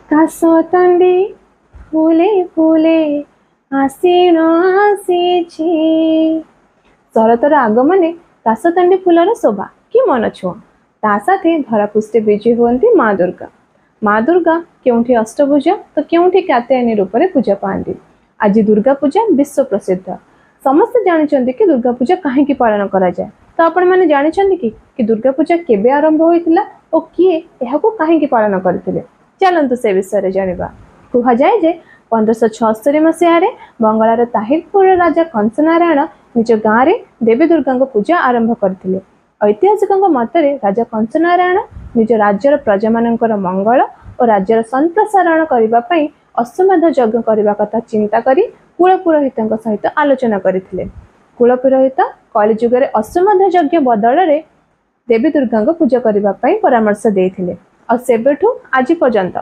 कासतंडी फूले फूले आसीन आसीछि। शरतर आगमने कासतंडी फूलर शोभा कि मन छुआ। ता साथे धरापृष्ठे विजय हुअन्ति माँ दुर्गा। माँ दुर्गा केउठी अष्टभुजा तो केउठी कात्यायनी रूप में पूजा पाती। आज दुर्गा पूजा विश्व प्रसिद्ध। समस्त जानते कि दुर्गा पूजा कहीं पालन करा जाए। तो आपण मैंने जानते कि दुर्गा पूजा केबे आरंभ होइतिला और किए एहाको कहीं पालन करथिले। चलंतु से विषय जानिबा। कहा जाए जे 1576 मसीह बंगाल ताहिरपुर राजा कंसनारायण निज गाँव में देवी दुर्गा पूजा आरंभ करथिले। ऐतिहासिक मतरे राजा कंसनारायण निज राज्यर प्रजा मानकर मंगल और राज्यर संप्रसारण करने अश्वमेध यज्ञ करने कथा चिंता करी कुल पुरोहित सहित आलोचना करथिले। कुल पुरोहित कलिजुगे अश्वमेध यज्ञ बदल में देवी दुर्गा पूजा करने परामर्श देथिले और सेबेठु आज पर्यंत